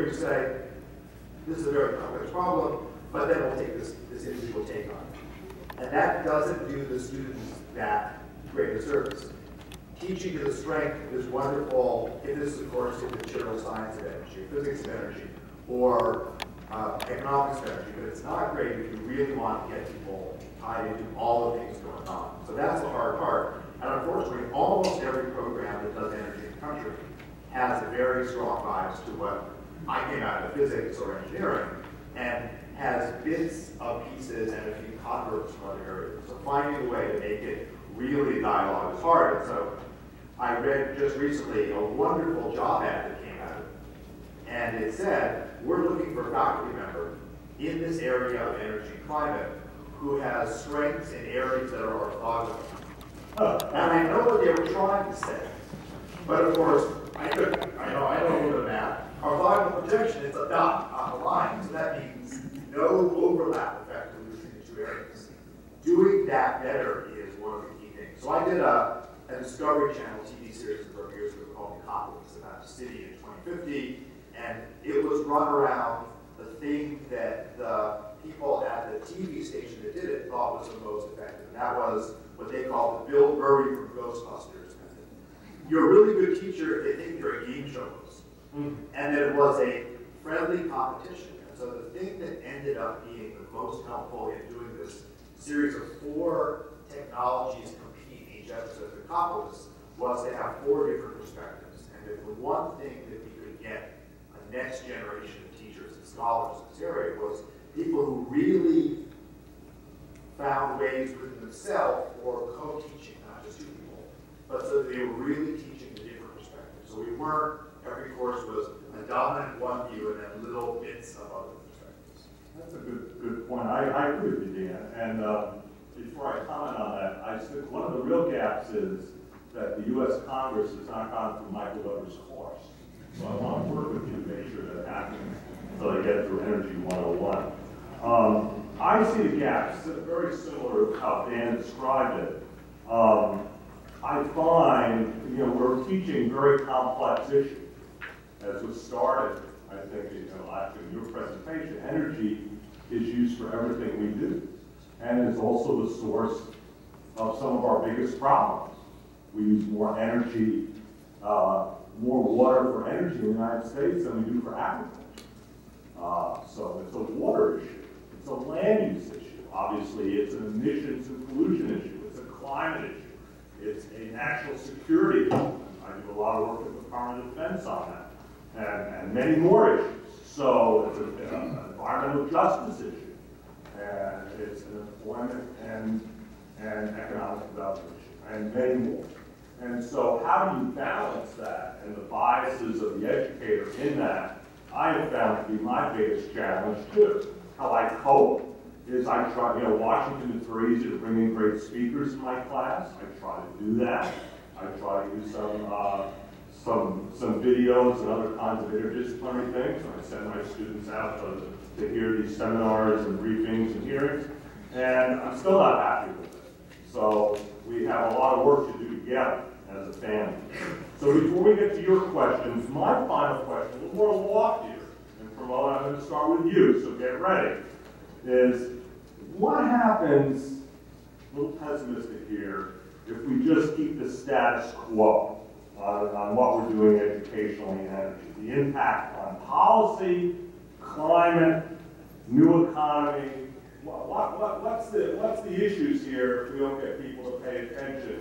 to say, this is a very complex problem, but then we'll take this individual take on it. And that doesn't do the students that great a service. Teaching to the strength is wonderful if this is a course in material science of energy, physics of energy, or economics of energy, but it's not great if you really want to get people tied into all the things going on. So that's the hard part. And unfortunately, almost every program that does energy in the country has a very strong bias to what I came out of physics or engineering, and has bits of pieces and a few converts from other areas. So finding a way to make it really dialogue is hard. And so I read just recently a wonderful job ad that came out of it. And it said, we're looking for a faculty member in this area of energy and climate who has strengths in areas that are orthogonal. And I know what they were trying to say. But of course, I know a little bit of math. Orthogonal projection, it's a dot on the line, so that means no overlap effectively between the two areas. Doing that better is one of the key things. So I did a Discovery Channel TV series a number of years ago called Metropolis about the city in 2050, and it was run around the thing that the people at the TV station that did it thought was the most effective. And that was what they called the Bill Murray from Ghostbusters method. You're a really good teacher if they think you're a game show host. And that it was a friendly competition. And so the thing that ended up being the most helpful in doing this series of 4 technologies compete in each episode of Metropolis was to have 4 different perspectives. And if the one thing that we could get a next generation of teachers and scholars in this area was people who really found ways within themselves for co-teaching, not just 2 people, but so that they were really teaching the different perspectives. So we weren't, every course was a dominant one view and then little bits of other perspectives. That's a good point. I agree with you, Dan. And before I comment on that, I think one of the real gaps is that the U.S. Congress has not gone through Michael Weber's course. So I want to work with you to make sure that happens until they get through Energy 101. I see the gaps very similar to how Dan described it. I find, we're teaching very complex issues. As was started, I think, actually in your presentation, energy is used for everything we do. And is also the source of some of our biggest problems. We use more energy, more water for energy in the United States than we do for agriculture. So it's a water issue. It's a land use issue. Obviously, it's an emissions and pollution issue. It's a climate issue. It's a national security issue. I do a lot of work with the Department of Defense on that. And many more issues. So it's an environmental justice issue, and it's an employment and economic development issue, and many more. And so how do you balance that and the biases of the educator in that? I have found to be my biggest challenge too. How I cope is I try, Washington, it's very easy to bring in great speakers in my class. I try to do that. I try to do some videos and other kinds of interdisciplinary things. I send my students out to hear these seminars and briefings and hearings, and I'm still not happy with it. So we have a lot of work to do together as a family. So before we get to your questions, my final question, a little more loftier, and Pramod, I'm going to start with you, so get ready, is what happens, a little pessimistic here, if we just keep the status quo on what we're doing educationally and energy? The impact on policy, climate, new economy. What's the issues here if we don't get people to pay attention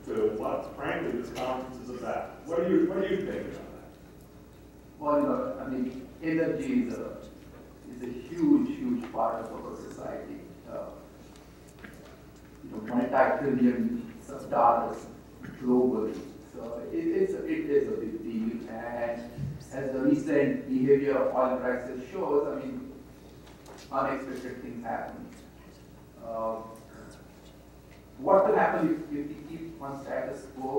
to what, frankly, this conference is about? What do you think about that? Well, energy is a huge part of our society. $1 trillion globally. So it is a big deal, and as the recent behavior of oil prices shows, unexpected things happen. What will happen if we keep on status quo?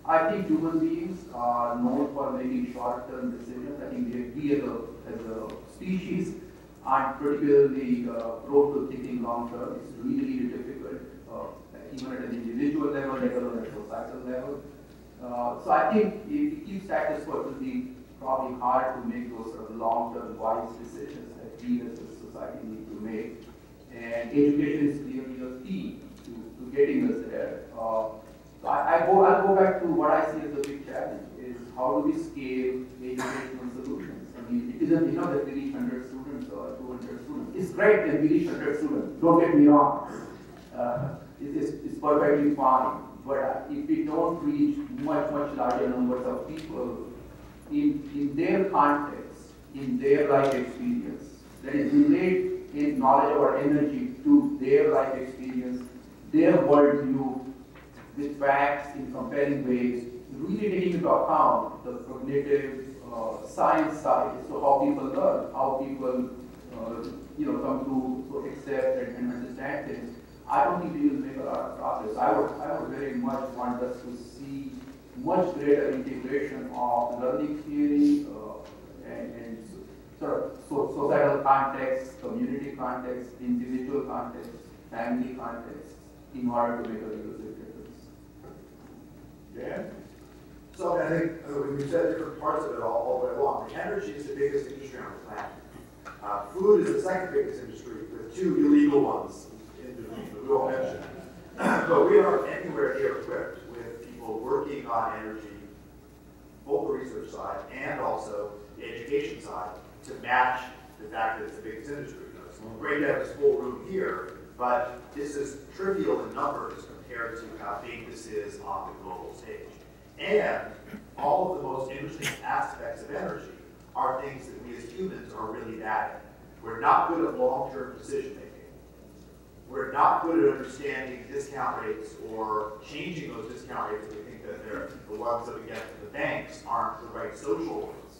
I think human beings are known for making short-term decisions. I think we as a species aren't particularly prone to thinking long-term. It's really difficult. Even at an individual level or at a societal level. So I think if we keep status quo, it will be probably hard to make those sort of long-term wise decisions that we as a society need to make. And education is clearly a key to getting us there. So I'll go back to what I see as the big challenge is how do we scale educational solutions? I mean, it isn't enough that we reach 100 students or 200 students. It's great that we reach 100 students, don't get me wrong. It's perfectly fine. But if we don't reach much larger numbers of people in their context, in their life experience, that is relate in knowledge or energy to their life experience, their worldview, with facts in compelling ways, really taking into account the cognitive science side, so how people learn, how people come to accept and understand things. I don't think we will make a lot of progress. I would very much want us to see much greater integration of learning theory and sort of societal context, community context, individual context, family context, in order to make a real difference. Dan? So I think we've said different parts of it all the way along. The energy is the biggest industry on the planet. Food is the second biggest industry, with 2 illegal ones in between, that we won't mention. But we aren't anywhere near equipped with people working on energy, both the research side and also the education side, to match the fact that it's the biggest industry. It's great to have this full room here, but this is trivial in numbers compared to how big this is on the global stage. And all of the most interesting aspects of energy are things that we as humans are really bad at. We're not good at long-term decision making. We're not good at understanding discount rates or changing those discount rates if we think that they're the ones that we get from the banks aren't the right social ones.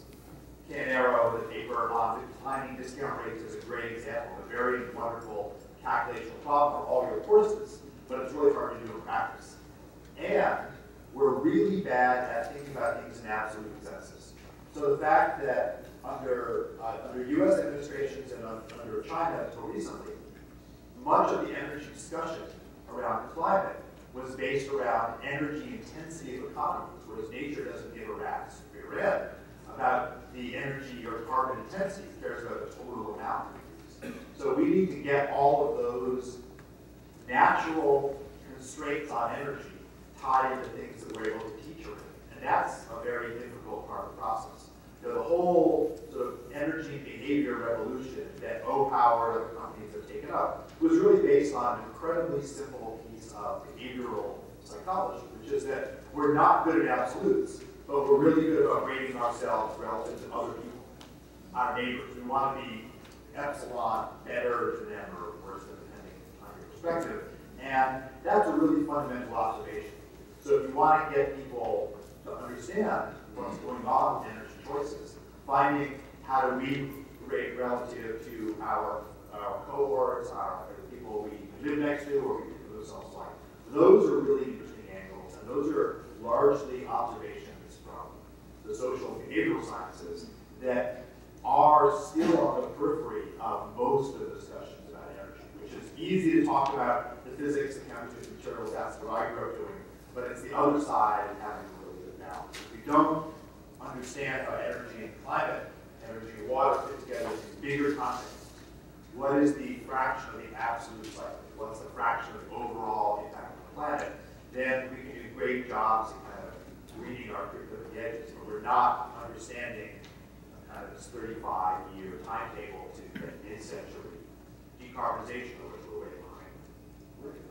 Canaro, the paper on declining discount rates, is a great example, a very wonderful calculational problem for all your courses, but it's really hard to do in practice. And we're really bad at thinking about things in absolute consensus. So the fact that under US administrations and under China until recently, much of the energy discussion around climate was based around energy intensity of economies, whereas nature doesn't give a rat's rear end about the energy or carbon intensity, it cares about the total amount we use. So we need to get all of those natural constraints on energy tied into things that we're able to teach around. And that's a very difficult part of the process. The whole sort of energy behavior revolution that O-Power and other companies have taken up was really based on an incredibly simple piece of behavioral psychology, which is that we're not good at absolutes, but we're really good about rating ourselves relative to other people, our neighbors. We want to be epsilon better than them or worse than, depending on your perspective. And that's a really fundamental observation. So if you want to get people to understand what's going on with energy choices, finding how do we rate relative to our cohorts, the people we live next to, or we live ourselves like, those are really interesting angles, and those are largely observations from the social and behavioral sciences that are still on the periphery of most of the discussions about energy, which is easy to talk about the physics, the chemistry, the materials, that's what I grew up doing, but it's the other side of having a really good balance. If we don't understand how energy and climate, energy and water fit together in these bigger contexts, what is the fraction of the absolute cycle? What's the fraction of the overall impact on the planet? Then we can do great jobs in kind of reading our curriculum at the edges, but we're not understanding kind of this 35-year timetable to get mid-century decarbonization, of which we're way behind.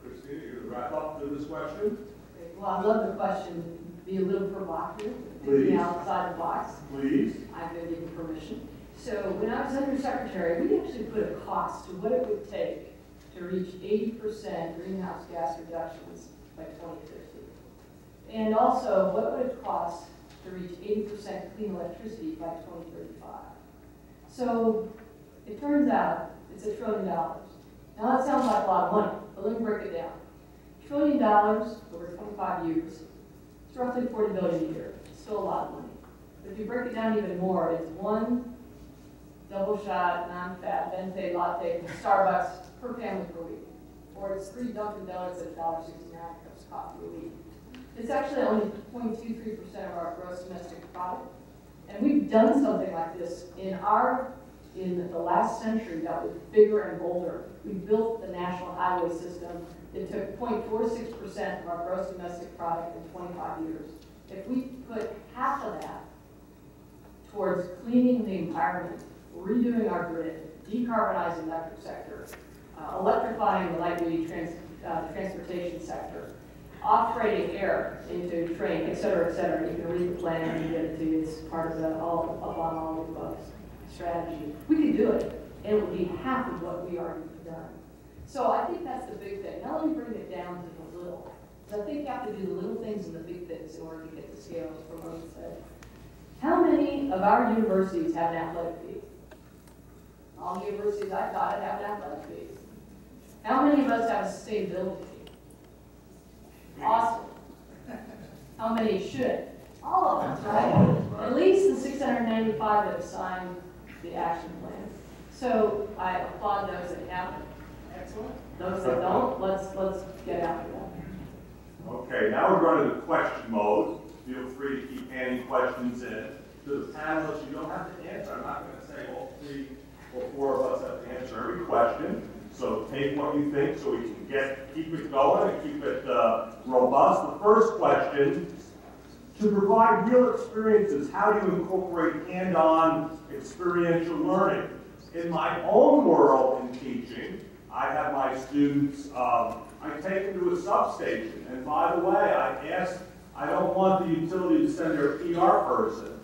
Kristina, you wrap up to this question? Well, I love the question. Be a little provocative, Please. thinking outside the box. Please. I've been given permission. So when I was undersecretary, we actually put a cost to what it would take to reach 80% greenhouse gas reductions by 2050. And also, what would it cost to reach 80% clean electricity by 2035? So it turns out it's $1 trillion. Now that sounds like a lot of money, but let me break it down. $1 trillion over 25 years, it's roughly $40 billion a year. It's still a lot of money. But if you break it down even more, it's 1 double shot, non-fat, venti latte from Starbucks per family per week. Or it's 3 Dunkin' Donuts at $1.69 cups of coffee a week. It's actually only 0.23% of our gross domestic product. And we've done something like this in the last century that was bigger and bolder. We built the national highway system that took 0.46% of our gross domestic product in 25 years. If we put half of that towards cleaning the environment, redoing our grid, decarbonizing the electric sector, electrifying the light-duty transportation sector, off-grading air into train, et cetera, et cetera. You can read the plan and get it to you. It's part of the all the above strategy. We could do it, and it would be half of what we already done. So I think that's the big thing. Now let me bring it down to the little. So I think you have to do the little things and the big things in order to get the scale, as Pramod said. How many of our universities have an athletic fee? All the universities I've got have an athletic fee. How many of us have a sustainability fee? Awesome. How many should? All of us, right? At least the 695 that have signed the action plan. So I applaud those that have it. Excellent. Those that don't, let's get after them. Okay, now we're going to the question mode. Feel free to keep handing questions in. To the panelists, you don't have to answer. I'm not going to say all 3 or 4 of us have to answer every question. So take what you think so we can keep it going and keep it robust. The first question, to provide real experiences, how do you incorporate hand-on experiential learning? In my own world in teaching, I have my students, I take them to a substation. And by the way, I don't want the utility to send their PR person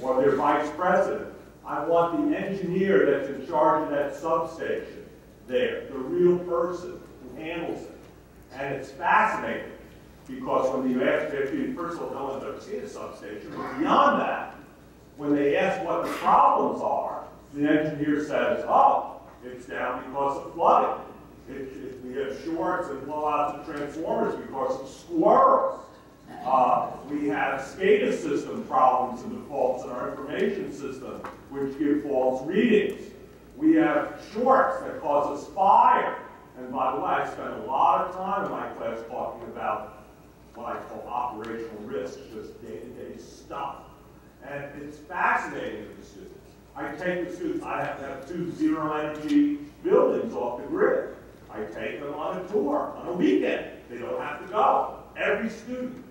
or their vice president. I want the engineer that's in charge of that substation there, the real person who handles it. And it's fascinating because when you ask, first of all, no one's ever seen a substation, but beyond that, when they ask what the problems are, the engineer says, oh, it's down because of flooding. We have shorts and blowouts of transformers because of squirrels. We have SCADA system problems and defaults in our information system, which give false readings. We have shorts that cause us fire. And by the way, I spend a lot of time in my class talking about what I call operational risks, just day-to-day stuff. And it's fascinating to the students. I take the students, I have to have 2 zero-energy buildings off the grid. I take them on a tour on a weekend. They don't have to go. Every student.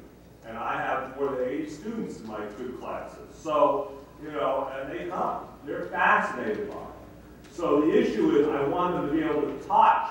And I have more than 80 students in my 2 classes. So, and they come. They're fascinated by it. So the issue is I want them to be able to touch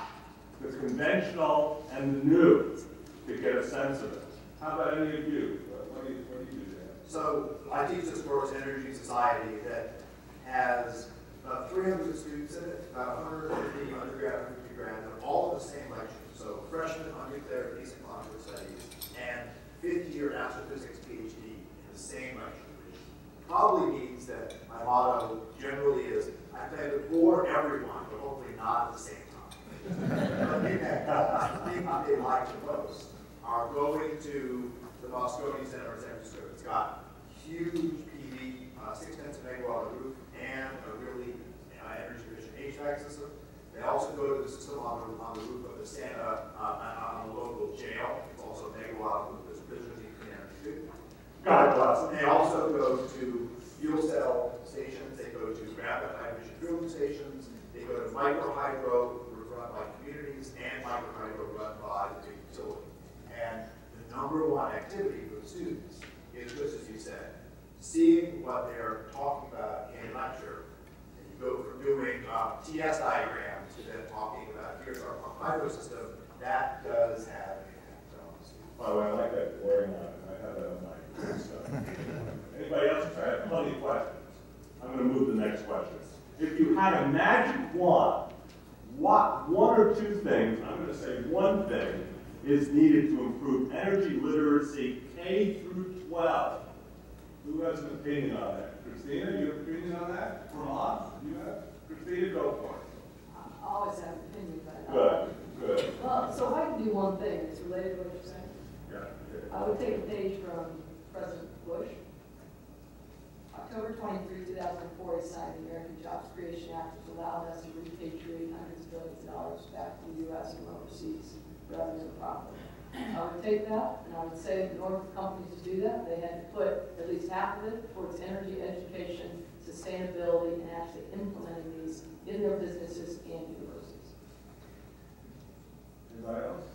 the conventional and the new to get a sense of it. How about any of you? What do you do there? So I teach this course, Energy Society, that has about 300 students in it, about 150 undergrad and 50 grad, and all of the same lectures. So freshmen on nuclear peace and conflict studies, and 50-year astrophysics PhD in the same lecture, which probably means that my motto generally is, I plan to bore everyone, but hopefully not at the same time. The thing that they like the most are going to the Moscone Center in San Francisco. It's got huge PV, 6 megawatt roof, and a really energy-efficient HVAC system. They also go to the system on the roof of the Santa, on the local jail. It's also a megawatt roof. There's clean energy too. God bless them. They also go to fuel cell stations. They go to rapid hydrogen fueling stations. They go to micro-hydro run by communities and micro-hydro run by the big utility. And the #1 activity for the students is, just as you said, seeing what they're talking about in a lecture. And you go from doing TS diagrams to then talking about, here's our hydro system. That does have an impact on the students. By the way, I like that boring line. I have that on my stuff. Anybody else? I have plenty of questions. I'm going to move to the next question. If you had a magic wand, what 1 or 2 things, I'm going to say 1 thing, is needed to improve energy literacy K through 12? Who has an opinion on that? Kristina, you have an opinion on that? Pramod, you have? Kristina, go for it. I always have an opinion, but Good. well, so if I can do one thing, it's related to what you're saying. Yeah. I would take a page from President Bush. October 23, 2004, he signed the American Jobs Creation Act, which allowed us to repatriate hundreds of billions of dollars back to the U.S. and overseas revenue and profit. I would take that, and I would say in order for companies to do that, they had to put at least half of it towards energy education, sustainability, and actually implementing these in their businesses and universities. Anybody else?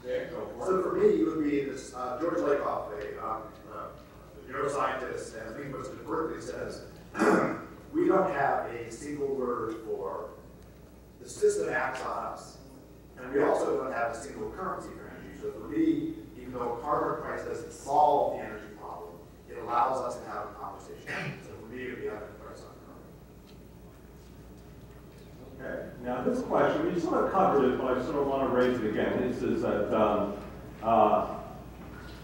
Okay, go for it. So for me, it would be this George Lakoff, a neuroscientist and linguist at Berkeley, says, we don't have a single word for the system acts on us. And we also don't have a single currency for energy. So for me, even though carbon price doesn't solve the energy problem, it allows us to have a conversation. So for me, it would be having a price on carbon. Okay. Now this question, we sort of covered it, but I sort of want to raise it again. This is that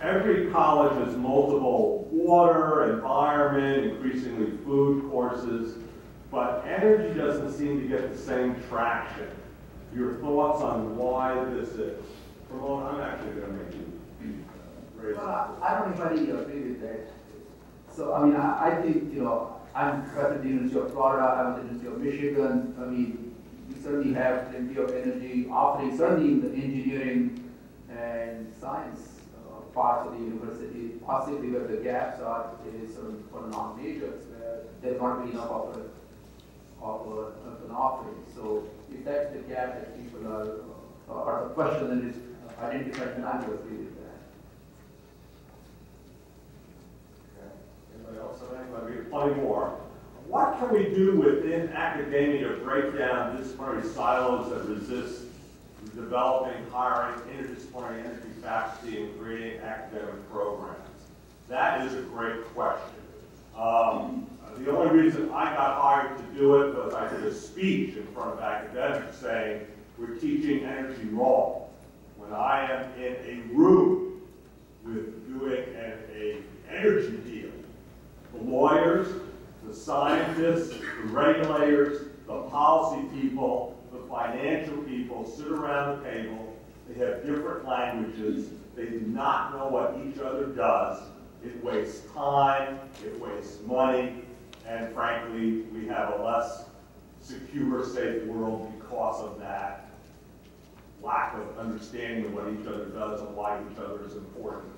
every college has multiple water, environment, increasingly food courses, but energy doesn't seem to get the same traction. Your thoughts on why this is? Pramod, I'm actually going to make you raise it. Well, I don't entirely agree with that. So, I mean, I think, you know, I'm at the University of Florida, I'm at the University of Michigan. I mean, we certainly have plenty of energy offerings, certainly in the engineering and science parts of the university, possibly where the gaps are is for non-majors, where there's not really enough of an offering. So if that's the gap that people are the question that is identified, then I would agree with that. Okay. Anybody else have anything? We have plenty more. What can we do within academia to break down disciplinary silos that resist developing, hiring interdisciplinary energy faculty and creating academic programs? That is a great question. The only reason I got hired to do it was I did a speech in front of academics saying, we're teaching energy wrong. When I am in a room with doing an energy deal, the lawyers, the scientists, the regulators, the policy people, the financial people sit around the table. They have different languages. They do not know what each other does. It wastes time, it wastes money, and frankly, we have a less secure, safe world because of that lack of understanding of what each other does and why each other is important.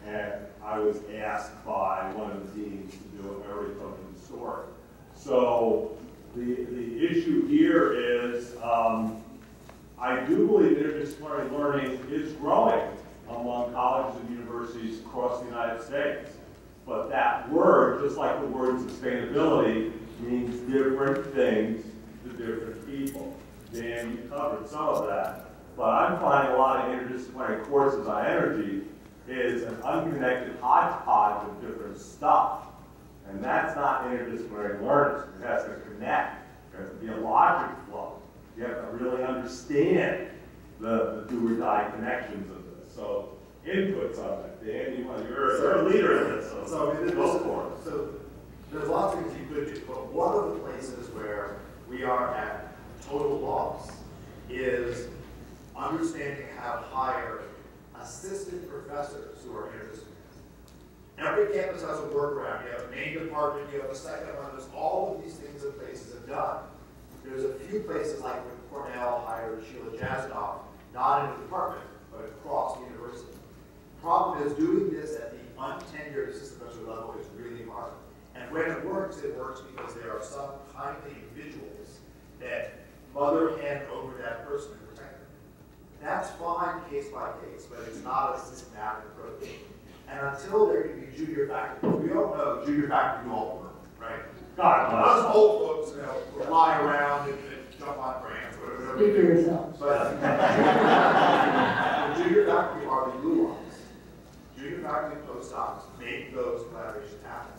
And I was asked by one of the deans to do a very token story. So the issue here is, I do believe interdisciplinary learning is growing among colleges and universities across the United States. But that word, just like the word sustainability, means different things to different people. Dan, you covered some of that. But I'm finding a lot of interdisciplinary courses on energy is an unconnected hodgepodge of different stuff. And that's not interdisciplinary learning. It has to connect. There has to be a logic flow. You have to really understand the do or die connections of this. So inputs on it. Dan, you're a leader in this. So go for it. So there's lots of things you could do, but one of the places where we are at total loss is understanding how to hire assistant professors who are interdisciplinary. Every campus has a workaround. You have a main department, you have a second one. There's all of these things that places have done. There's a few places like when Cornell hired Sheila Jasnoff, not in a department, but across the university. The problem is doing this at the untenured assistant professor level is really hard. And when it works because there are some kindly individuals that mother hen over that person and protect them. That's fine case by case, but it's not a systematic approach. And until there can be junior faculty, we all know junior faculty do all the work, right? God, Us old folks, you know, lie around and jump on grants, whatever. Speak for yourself. But the junior faculty are the glue lines. Junior faculty and postdocs make those collaborations happen.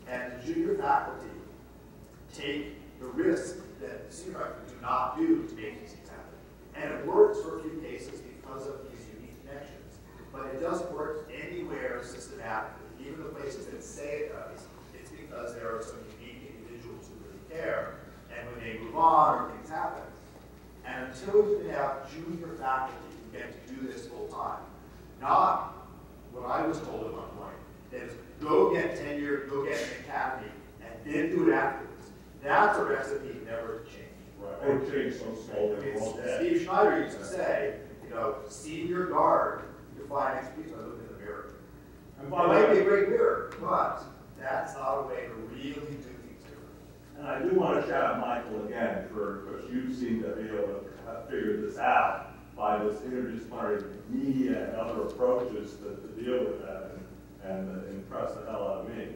And the junior faculty take the risk that the senior faculty do not do to make these things happen. And it works for a few cases because of these unique connections. But it doesn't work anywhere systematically. Even the places that say it does, it's because there are some unique individuals who really care. And when they move on or things happen. And until you can have junior faculty who get to do this full time, not what I was told at one point, is go get tenure, go get an academy, and then do it afterwards. That's a recipe never to change. Right. Or change so slowly. Steve Schneider used to say, you know, senior guard define expertise by looking in the mirror. And It by the might be a way, great mirror, but that's not a way to really do things different. and I do want to shout out Michael again because you seem to be able to have figured this out by this interdisciplinary media and other approaches to deal with that and impress the hell out of me.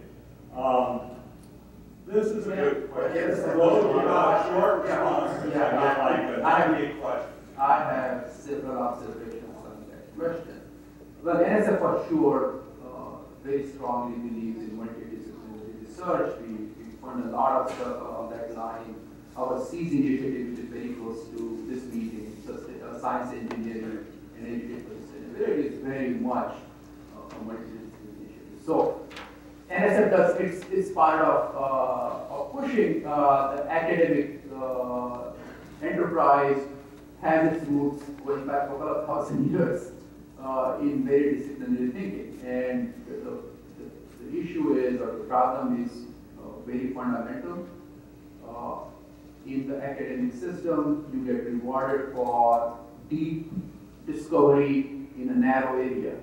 This is a good question. Those who got a short response, because I get like a 98 question. I have several observations on that question. Well, NSF for sure very strongly believes in multidisciplinary research. We fund a lot of stuff along that line. Our SEAS initiative, which is very close to this meeting, science, engineering, and educational sustainability, is very much a multidisciplinary initiative. So, NSF does it's part of pushing the academic enterprise, has its roots going back a couple of thousand years in very disciplinary thinking. And the issue is, or the problem is very fundamental. In the academic system, you get rewarded for deep discovery in a narrow area.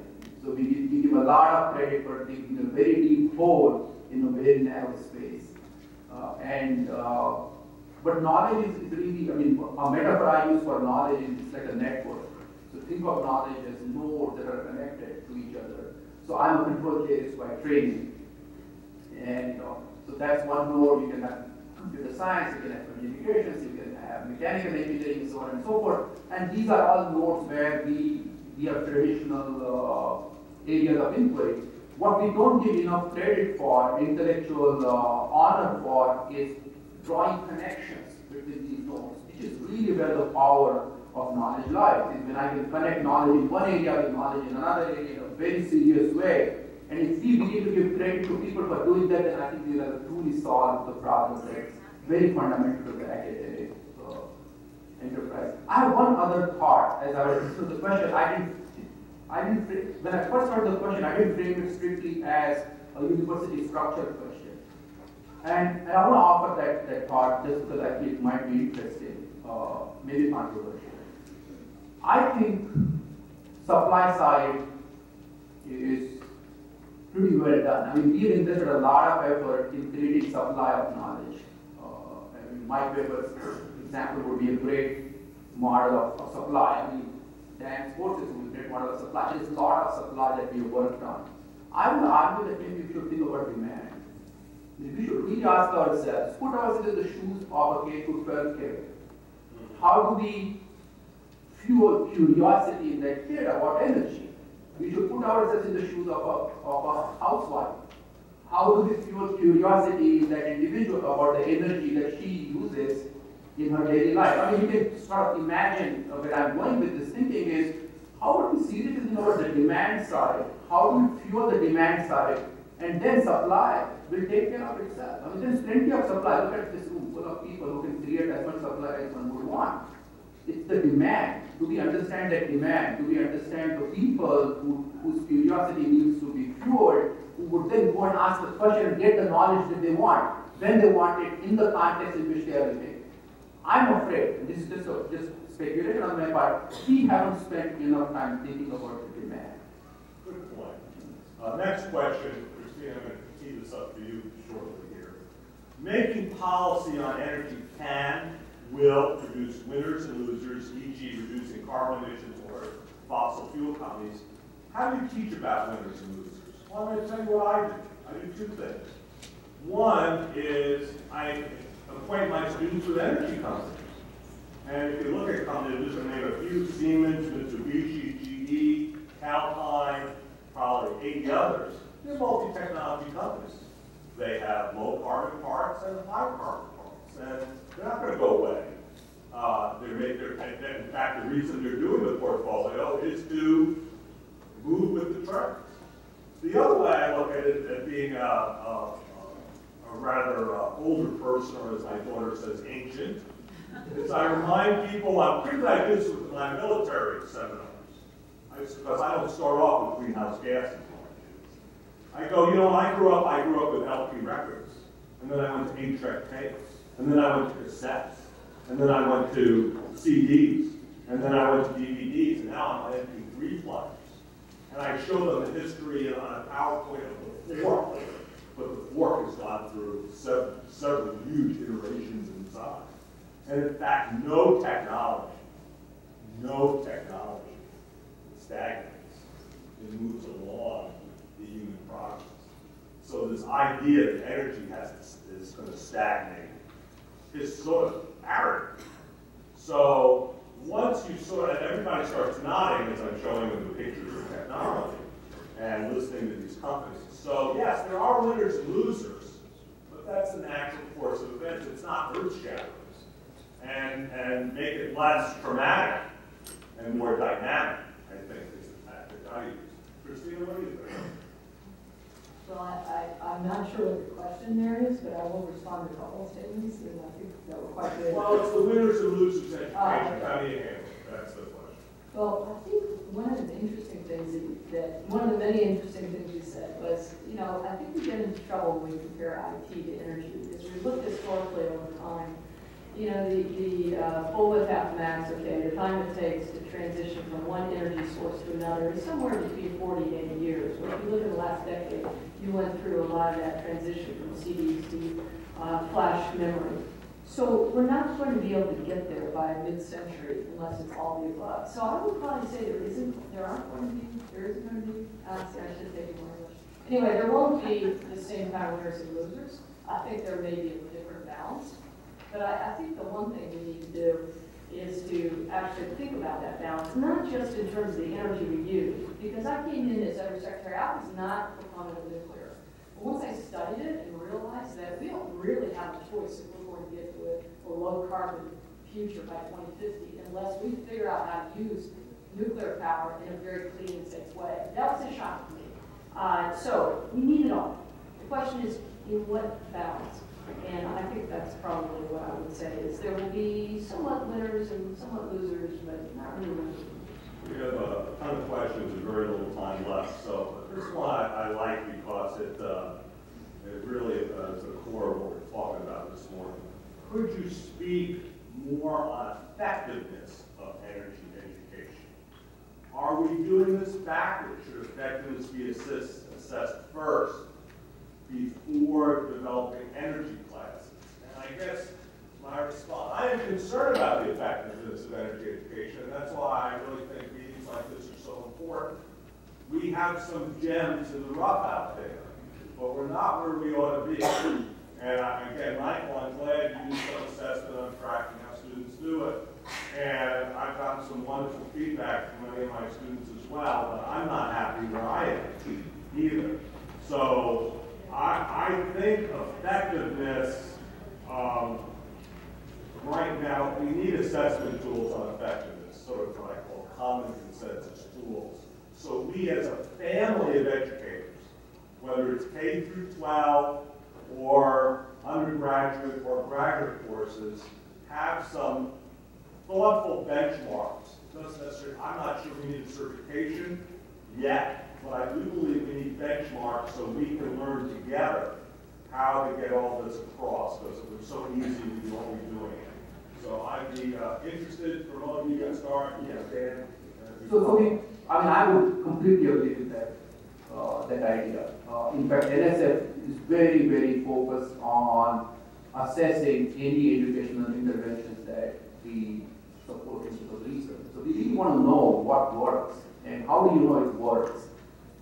So we give a lot of credit for digging a very deep hole in a very narrow space. But knowledge is really, I mean, a metaphor I use for knowledge is like a network. So think of knowledge as nodes that are connected to each other. So I'm a control theorist by training. And so that's one node. You can have computer science, you can have communications, you can have mechanical engineering, so on and so forth. And these are all nodes where we have traditional areas of inquiry. What we don't give enough credit for, intellectual honor for, is drawing connections between these nodes, which is really where the power of knowledge lies. Is when I can connect knowledge in one area with knowledge in another area in a very serious way. And if we begin to give credit to people for doing that, then I think we will truly solve the problem that's very fundamental to the academic enterprise. I have one other thought as I was, so the question, when I first heard the question, I didn't frame it strictly as a university structure question. And I want to offer that thought just because I think it might be interesting, maybe controversial. I think supply side is pretty well done. I mean, we've invested a lot of effort in creating supply of knowledge. I mean, my paper's example would be a great model of supply. I mean, Dan's courses would be a great model of supply. There's a lot of supply that we have worked on. I would argue that maybe we should think about demand. We should really ask ourselves, put ourselves in the shoes of a K-12 kid. How do we fuel curiosity in that kid about energy? We should put ourselves in the shoes of a housewife. How do we fuel curiosity in that individual about the energy that she uses in her daily life? I mean, you can sort of imagine where I'm going with this thinking is, how would we seriously think about the demand side? How do we fuel the demand side? And then supply will take care of itself. I mean, there's plenty of supply. Look at this room full of people who can create as much supply as one would want. It's the demand. Do we understand that demand? Do we understand the people whose curiosity needs to be fueled, who would then go and ask the question and get the knowledge that they want, when they want it, in the context in which they are living? I'm afraid, and this is just speculation on my part, we haven't spent enough time thinking about the demand. Good point. Next question, Kristina, I'm going to tee this up for you shortly here. Making policy on energy will produce winners and losers, e.g. reducing carbon emissions or fossil fuel companies. How do you teach about winners and losers? Well, I'm going to tell you what I do. I do two things. One is I acquaint my students with energy companies. And if you look at companies, just to name a few, Siemens, Mitsubishi, GE, Calpine, probably 80 others, they're multi-technology companies. They have low carbon parts and high carbon parts, and they're not going to go away. In fact, the reason they're doing the portfolio is to move with the trends. The other way I look at it as being a rather older person, or as my daughter says, ancient, is I remind people, I'm pretty like this with my military seminars, because I don't start off with greenhouse gases. I go, you know, I grew up with LP records, and then I went to 8-track tapes, and then I went to cassettes, and then I went to CDs, and then I went to DVDs, and now I'm on MP3 players. and I show them the history on a PowerPoint of the fork, but the fork has gone through several huge iterations in design. And in fact, no technology stagnates. It moves along the human progress. So this idea that energy is going to stagnate is sort of arrogant. So once you and everybody starts nodding as I'm showing them the pictures of technology and listening to these companies. So yes, there are winners and losers, but that's the natural course of events. It's not earth-shattering. And make it less traumatic and more dynamic, I think, is the tactic I use. Kristina, what do you think? Well, I'm not sure what the question there is, but I will respond to a couple of statements, and I think that were quite good. Well, it's the winners and losers education. How do you handle it? That's the question. Well, I think one of the interesting things one of the many interesting things you said was, I think we get into trouble when we compare IT to energy, because we look historically over time. The full width half max, okay, the time it takes to transition from one energy source to another is somewhere between 40 and 80 years. Well, if you look at the last decade, you went through a lot of that transition from CDs to flash memory. So we're not going to be able to get there by mid-century unless it's all the above. So I would probably say there isn't going to be, honestly, I should take more English. Anyway, there won't be the same kind of winners and losers. I think there may be a different balance. But I think the one thing we need to do is to actually think about that balance, not just in terms of the energy we use, because I came in as Undersecretary, I was not a proponent of nuclear. But once I studied it and realized that we don't really have a choice if we're going to get to a low carbon future by 2050 unless we figure out how to use nuclear power in a very clean and safe way. That was a shock to me. So we need it all. The question is, in what balance? And I think that's probably what I would say is there will be somewhat winners and somewhat losers, but not really winners. We have a ton of questions and very little time left. So the first one I like because it really is the core of what we're talking about this morning. Could you speak more on effectiveness of energy education? Are we doing this backwards? Should effectiveness be assessed first before developing energy classes? And I guess my response, I am concerned about the effectiveness of energy education, and that's why I really think meetings like this are so important. We have some gems in the rough out there, but we're not where we ought to be. And again, Michael, I'm glad you did some assessment on tracking how students do it. And I've gotten some wonderful feedback from many of my students as well, but I'm not happy where I am either. So I think effectiveness, right now, we need assessment tools on effectiveness, sort of what I call common consensus tools. So we as a family of educators, whether it's K through 12 or undergraduate or graduate courses, have some thoughtful benchmarks. Doesn't necessarily, I'm not sure we need a certification yet, but I do believe we need benchmarks so we can learn together how to get all this across, because it was so easy to do what we're doing. So I'd be interested, Pramod, you can start. Yeah, Dan. So I would completely agree with that, that idea. In fact, NSF is very, very focused on assessing any educational interventions that we support into the research. So we really want to know what works, and how do you know it works,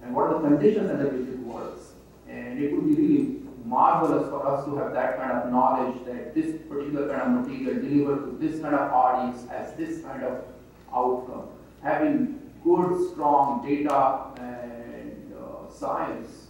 and what are the conditions under which it works. And it would be really marvelous for us to have that kind of knowledge that this particular kind of material delivered to this kind of audience has this kind of outcome. Having good, strong data and science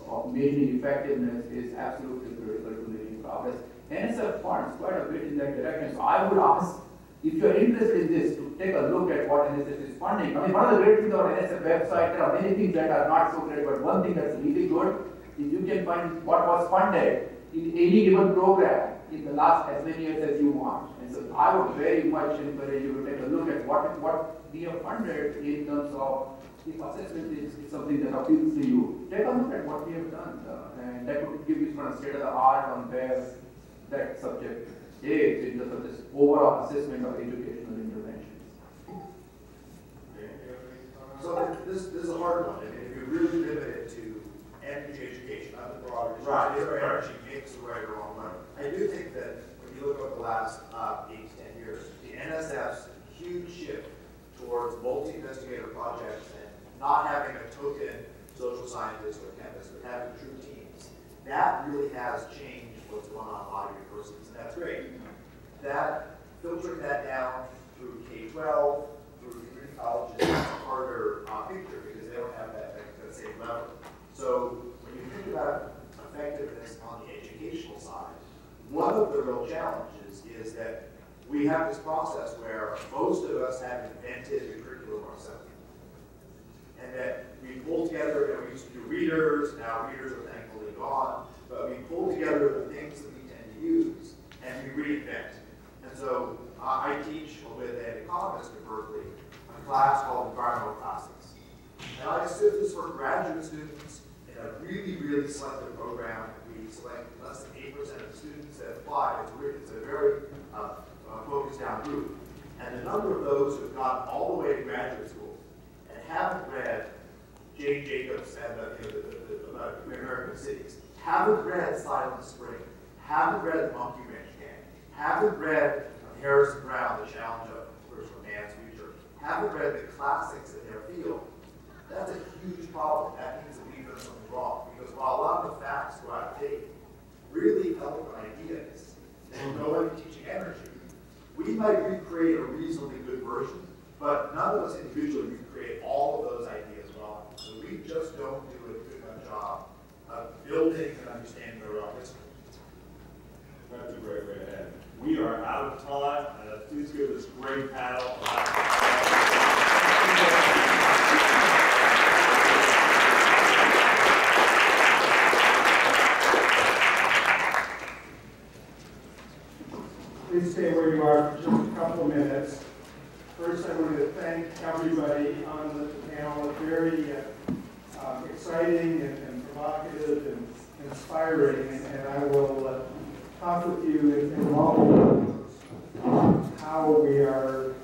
of measuring effectiveness is absolutely critical to making progress. NSF funds quite a bit in that direction. So I would ask, if you're interested in this, to take a look at what NSF is funding. I mean, one of the great things about NSF website, there are many things that are not so great, but one thing that's really good is you can find what was funded in any given program in the last as many years as you want. And so I would very much encourage you to take a look at what we have funded in terms of if assessment is something that appeals to you. Take a look at what we have done, and that would give you sort of state of the art on where that subject is in terms of this overall assessment of educational interventions. So this is a hard one. I mean, if you really limit it to energy education, not the broader issue, Right. energy makes the right or wrong one. I do think that when you look at the last 8 to 10 years, the NSF's huge shift towards multi-investigator projects and not having a token social scientist or chemist, but having true teams, that really has changed what's going on in a lot of universities, and that's great. That, filtering that down through K-12, through community colleges, is a harder picture because they don't have that same level. So when you think about effectiveness on the educational side, one of the real challenges is that we have this process where most of us have invented the curriculum ourselves. And that we pull together, and we used to do readers, now readers are thankfully gone, but we pull together the things that we tend to use, and we reinvent. And so I teach with an economist at Berkeley a class called Environmental Plastics. And I assume this for graduate students in a really, really selective program. We select less than 8% of the students that apply. It's a very focused down group. And the number of those who have gotten all the way to graduate school and haven't read Jane Jacobs and the American Cities, haven't read Silent Spring, haven't read The Monkey Wrench Gang, haven't read Harrison Brown, The Challenge of Man's Future, haven't read the classics in their field, that's a huge problem. That means that we've done something wrong. Because while a lot of the facts go out of date, really elegant ideas and go into teaching energy, we might recreate a reasonably good version, but none of us individually recreate all of those ideas well. So we just don't do a good enough job of building and understanding our own history. That's a great way to end. We are out of time. Please give this great panel. Please stay where you are for just a couple of minutes. First, I want to thank everybody on the panel. It's very exciting and provocative and inspiring, and I will talk with you in a moment how we are,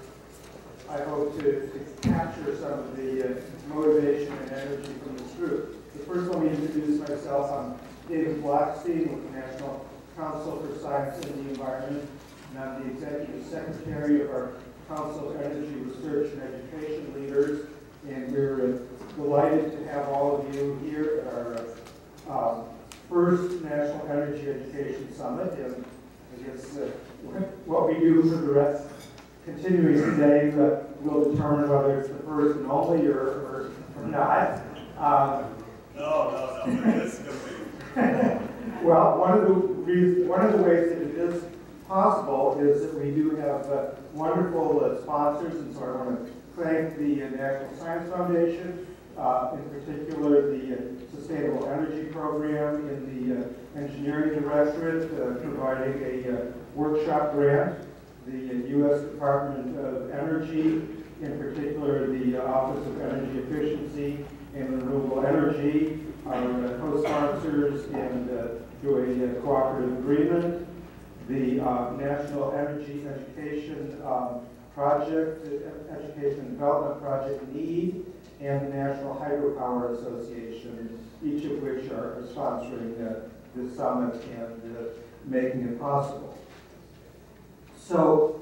I hope, to capture some of the motivation and energy from this group. But first, let me introduce myself. I'm David Blockstein with the National Council for Science and the Environment, and I'm the Executive Secretary of our Council of Energy Research and Education Leaders, and we're delighted to have all of you here at our first National Energy Education Summit. And I guess what we do for the rest, continuing today, will determine whether it's the first and only or not. No, this is going to be. Well, one of the ways that it is possible is that we do have wonderful sponsors, and so I want to thank the National Science Foundation, in particular the Sustainable Energy Program in the Engineering Directorate, providing a workshop grant, the U.S. Department of Energy, in particular the Office of Energy Efficiency and Renewable Energy, are co-sponsors and do a cooperative agreement. The National Energy Education Project, Education and Development Project NEED, and the National Hydropower Association, each of which are sponsoring this summit and making it possible. So,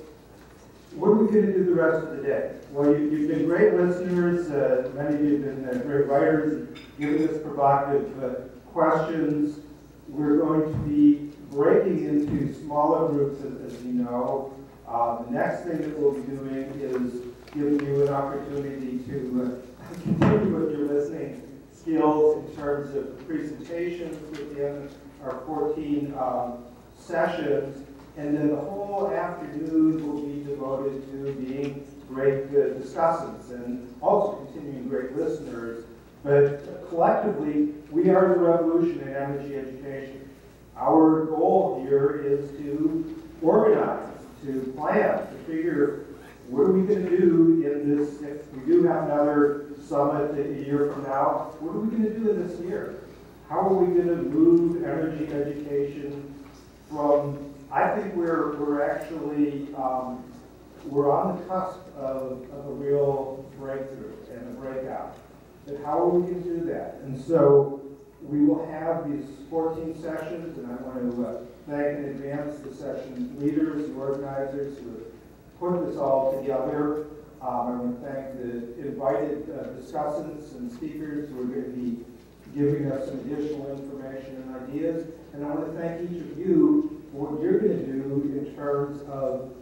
what are we going to do the rest of the day? Well, you've been great listeners. Many of you have been great writers and giving us provocative questions. We're going to be breaking into smaller groups, as you know. The next thing that we'll be doing is giving you an opportunity to continue with your listening skills in terms of presentations within our 14 sessions. And then the whole afternoon will be devoted to being great discussants and also continuing great listeners. But collectively, we are the revolution in energy education. Our goal here is to organize, to plan, to figure what are we going to do in this, if we do have another summit a year from now, what are we going to do in this year? How are we going to move energy education from, I think we're actually, we're on the cusp of a real breakthrough and a breakout. But how are we going to do that? And so we will have these 14 sessions, and I want to thank in advance the session leaders, the organizers who have put this all together. I want to thank the invited discussants and speakers who are going to be giving us some additional information and ideas. And I want to thank each of you for what you're going to do in terms of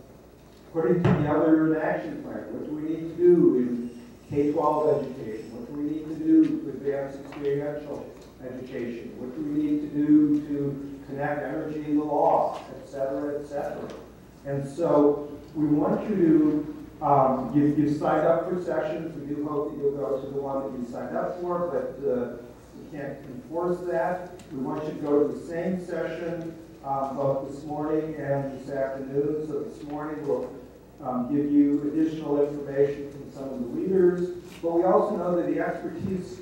putting together an action plan. What do we need to do in K-12 education? What do we need to do to advance experiential education? What do we need to do to connect energy and the law, et cetera, et cetera? And so we want you to, you've signed up for sessions. We do hope that you'll go to the one that you signed up for, but we can't enforce that. We want you to go to the same session both this morning and this afternoon. So this morning we'll give you additional information from some of the leaders, but we also know that the expertise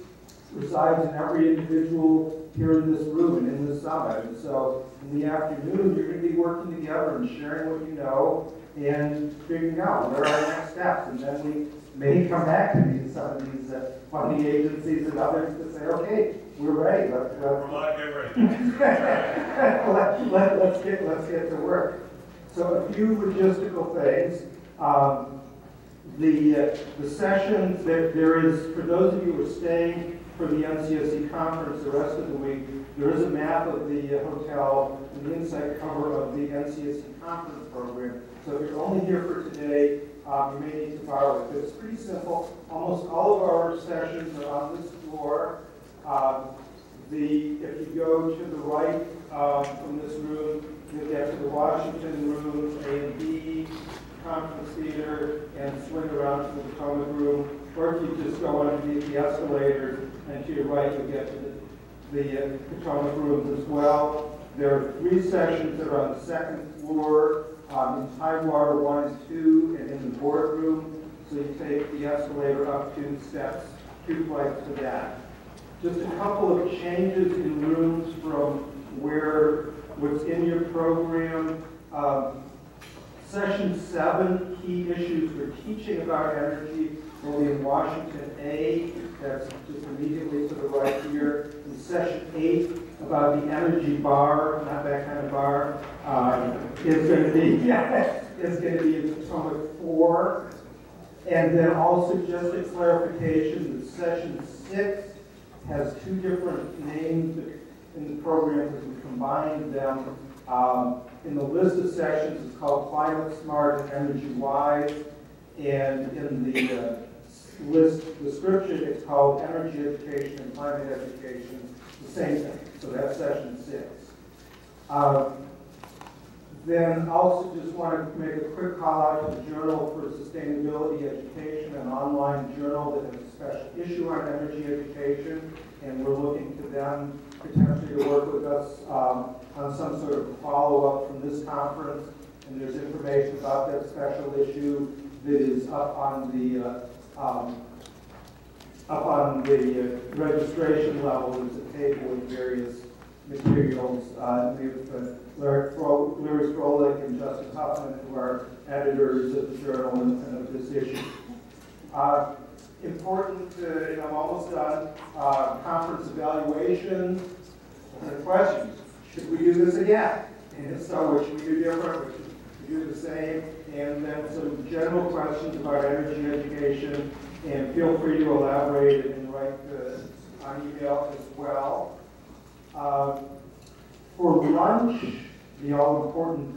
resides in every individual here in this room and in this summit. And so in the afternoon, you're going to be working together and sharing what you know and figuring out what are our next steps. And then we may come back to some of these funding agencies and others to say, okay, we're ready. Let's get to work. So a few logistical things. The sessions, there is, for those of you who are staying for the NCSE conference the rest of the week, there is a map of the hotel and the inside cover of the NCSE conference program. So if you're only here for today, you may need to borrow it. But it's pretty simple. Almost all of our sessions are on this floor. If you go to the right from this room, you'll get to the Washington rooms, A and B, conference theater, and swing around to the Potomac room. Or if you just go underneath the escalators, and to your right, you'll get to the Potomac rooms as well. There are 3 sessions that are on the 2nd floor, in Tidewater 1 and 2, and in the boardroom. So you take the escalator up 2 steps, 2 flights to that. Just a couple of changes in rooms from what's in your program. Session 7, key issues for teaching about energy, will be in Washington A, that's just immediately to the right here. In session 8, about the energy bar, not that kind of bar, is going to be in Potomac 4. And then also just a clarification, that session 6 has 2 different names in the program because we combined them. In the list of sessions, it's called Climate Smart and Energy Wise, and in the list description, it's called Energy Education and Climate Education, the same thing. So that's session 6. Then also just want to make a quick call out to the Journal for Sustainability Education, an online journal that has a special issue on energy education, and we're looking to them potentially to work with us on some sort of follow-up from this conference. And there's information about that special issue that is up on the registration level. There's a table with various materials. We have Larry Froelich and Justin Huffman, who are editors of the journal and of this issue. Important, and I'm almost done, conference evaluation. Questions? Should we do this again? And if so, what should we do different? What should we do the same? And then some general questions about energy education. And feel free to elaborate and write on email as well. For lunch, the all-important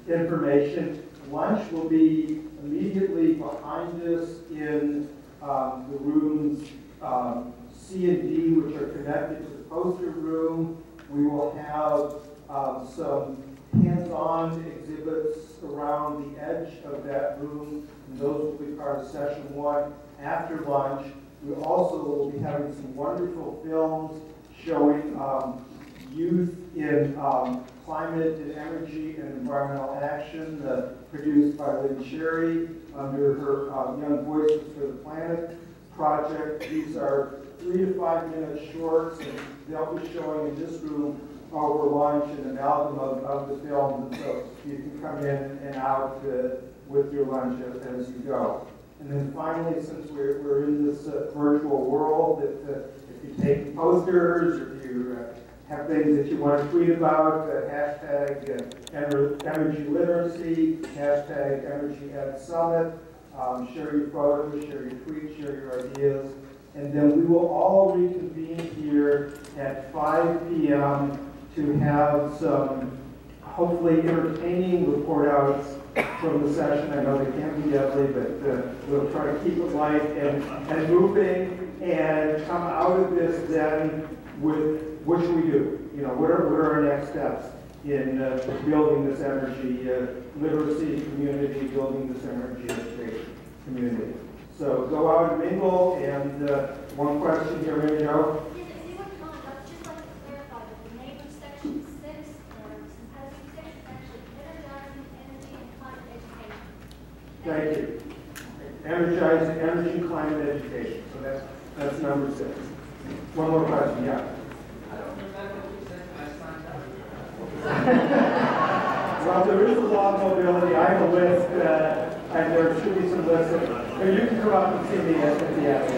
information, lunch will be immediately behind us in the rooms C and D, which are connected to the poster room. We will have some hands-on exhibits around the edge of that room, and those will be part of session 1. After lunch, we also will be having some wonderful films showing youth in climate and energy and environmental action, produced by Lynn Sherry under her Young Voices for the Planet project. These are 3 to 5 minute shorts, and they'll be showing in this room over lunch an amalgam of the films, and so you can come in and out with your lunch as you go. And then finally, since we're in this virtual world, that if you take posters, or if you have things that you want to tweet about, hashtag energy literacy, hashtag energy at summit, share your photos, share your tweets, share your ideas. And then we will all reconvene here at 5 p.m. to have some hopefully entertaining report outs from the session. I know they can't be deadly, but we'll try to keep it light and moving and come out of this then with what should we do? You know, what are our next steps in building this energy literacy community, building this energy education community? So go out and mingle, and one question here, Mary Jo. Yes, if you wouldn't mind, I'd just like to clarify that the neighbor section 6 symposium section is actually energizing energy and climate education. Thank you. Energizing energy, climate education. So that's number 6. One more question, yeah. I don't remember what you said last time. Well, there is a law of mobility. I have a list, and there should be some lists. You can come up and see me at the end.